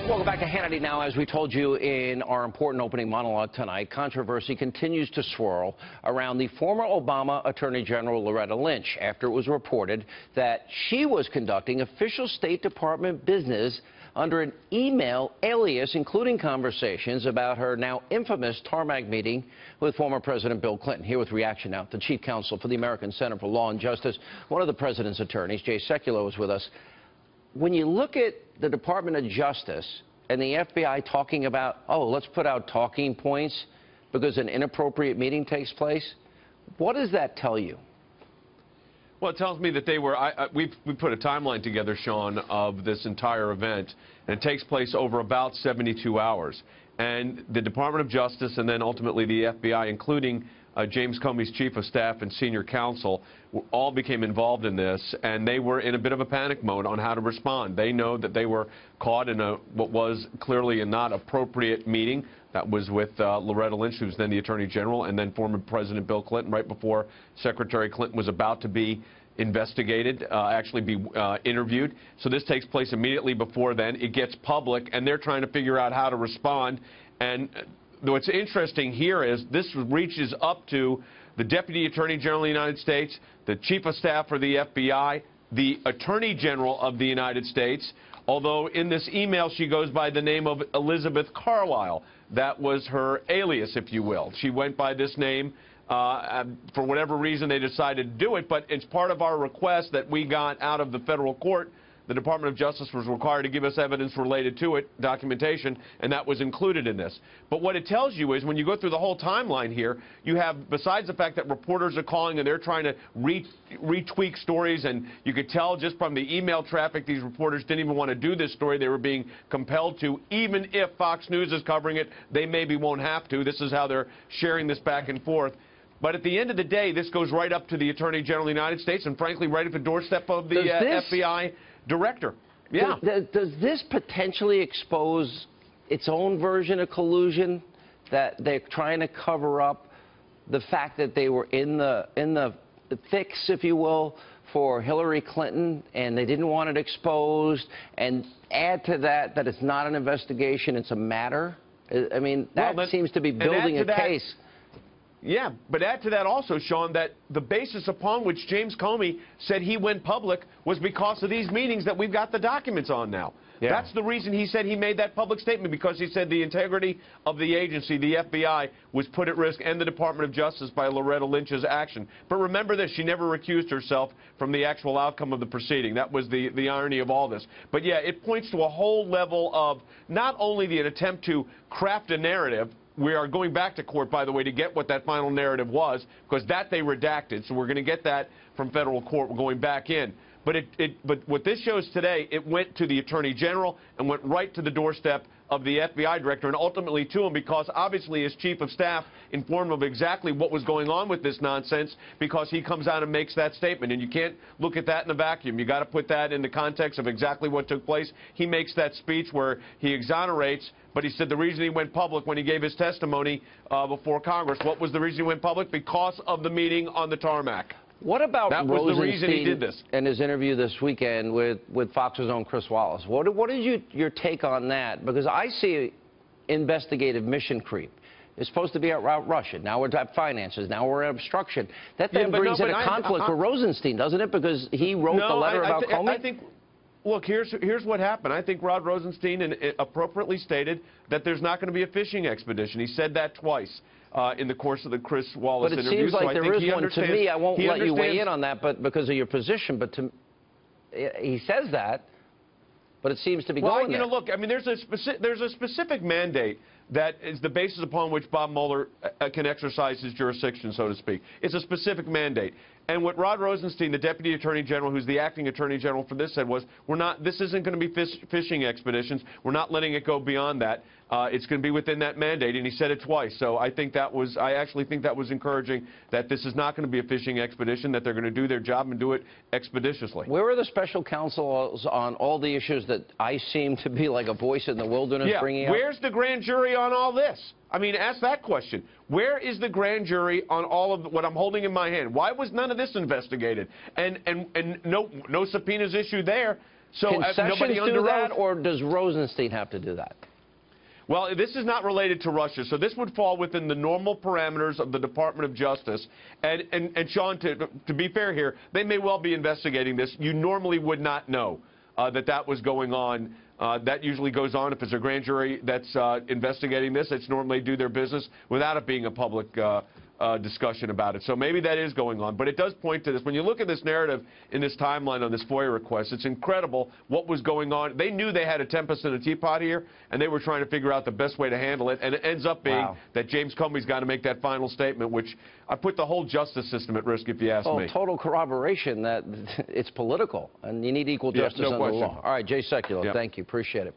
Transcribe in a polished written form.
Welcome back to Hannity Now. As we told you in our important opening monologue tonight, controversy continues to swirl around the former Obama Attorney General Loretta Lynch after it was reported that she was conducting official State Department business under an email alias, including conversations about her now infamous tarmac meeting with former President Bill Clinton. Here with reaction now, the Chief Counsel for the American Center for Law and Justice, one of the president's attorneys, Jay Sekulow, is with us. When you look at the Department of Justice and the FBI talking about, oh, let's put out talking points because an inappropriate meeting takes place, what does that tell you? Well, it tells me that they were, we put a timeline together, Sean, of this entire event, and it takes place over about 72 hours. And the Department of Justice and then ultimately the FBI, including James Comey's chief of staff and senior counsel, all became involved in this, and they were in a bit of a panic mode on how to respond. They know that they were caught in what was clearly a not appropriate meeting. That was with Loretta Lynch, who's then the Attorney General, and then former President Bill Clinton, right before Secretary Clinton was about to be investigated, actually be interviewed. So this takes place immediately before then. It gets public, and they're trying to figure out how to respond. And what's interesting here is this reaches up to the Deputy Attorney General of the United States, the Chief of Staff for the FBI, the Attorney General of the United States, although in this email she goes by the name of Elizabeth Carlisle. That was her alias, if you will. She went by this name. For whatever reason, they decided to do it, but it's part of our request that we got out of the federal court. The Department of Justice was required to give us evidence related to it, documentation, and that was included in this. But what it tells you is when you go through the whole timeline here, you have, besides the fact that reporters are calling and they're trying to retweak stories, and you could tell just from the email traffic, these reporters didn't even want to do this story. They were being compelled to. Even if Fox News is covering it, they maybe won't have to. This is how they're sharing this back and forth. But at the end of the day, this goes right up to the Attorney General of the United States and, frankly, right at the doorstep of the FBI director. Yeah. Does this potentially expose its own version of collusion, that they're trying to cover up the fact that they were in the fix, if you will, for Hillary Clinton, and they didn't want it exposed, and add to that that it's not an investigation, it's a matter? I mean, that seems to be building a case. Yeah, but add to that also, Sean, that the basis upon which James Comey said he went public was because of these meetings that we've got the documents on now. Yeah. That's the reason he said he made that public statement, because he said the integrity of the agency, the FBI, was put at risk, and the Department of Justice, by Loretta Lynch's action. But remember this, she never recused herself from the actual outcome of the proceeding. That was the irony of all this. But yeah, it points to a whole level of not only the attempt to craft a narrative. We are going back to court, by the way, to get what that final narrative was, because that they redacted. So we're going to get that from federal court. We're going back in. But what this shows today, it went to the Attorney General and went right to the doorstep of the FBI director and ultimately to him, because obviously his chief of staff informed him of exactly what was going on with this nonsense, because he comes out and makes that statement. And you can't look at that in a vacuum. You got to put that in the context of exactly what took place. He makes that speech where he exonerates, but he said the reason he went public when he gave his testimony before Congress, what was the reason he went public? Because of the meeting on the tarmac. What about that was the reason he did this? And his interview this weekend with Fox's own Chris Wallace? What is your take on that? Because I see investigative mission creep. It's supposed to be about Russia. Now we're at finances. Now we're at obstruction. That then brings in a conflict with Rosenstein, doesn't it? Because he wrote the letter about Comey? I think, look, here's what happened. I think Rod Rosenstein appropriately stated that there's not going to be a fishing expedition. He said that twice in the course of the Chris Wallace interview. But it seems like there is one. To me, I won't let you weigh in on that, but because of your position. But he says that, but it seems to be going there. Well, you know, look, I mean, there's a specific mandate that is the basis upon which Bob Mueller can exercise his jurisdiction, so to speak. It's a specific mandate. And what Rod Rosenstein, the Deputy Attorney General, who's the acting Attorney General for this, said was, this isn't going to be fishing expeditions. We're not letting it go beyond that. It's going to be within that mandate, and he said it twice. So I actually think that was encouraging, that this is not going to be a fishing expedition, that they're going to do their job and do it expeditiously. Where are the special counsels on all the issues that I seem to be like a voice in the wilderness bringing up? Where's the grand jury on all this? I mean, ask that question. Where is the grand jury on all of what I'm holding in my hand? Why was none of this investigated? And no subpoenas issued there. So Can Sessions nobody under do that, oath? or does Rosenstein have to do that? Well, this is not related to Russia, so this would fall within the normal parameters of the Department of Justice. And Sean, to be fair here, they may well be investigating this. You normally would not know that was going on. That usually goes on if it's a grand jury that's investigating this. It's normally do their business without it being a public discussion about it. So maybe that is going on. But it does point to this. When you look at this narrative in this timeline on this FOIA request, it's incredible what was going on. They knew they had a tempest in a teapot here, and they were trying to figure out the best way to handle it. And it ends up being that James Comey's got to make that final statement, which I put the whole justice system at risk, if you ask me. Total corroboration that it's political, and you need equal justice under the law. All right, Jay Sekulow, thank you. Appreciate it.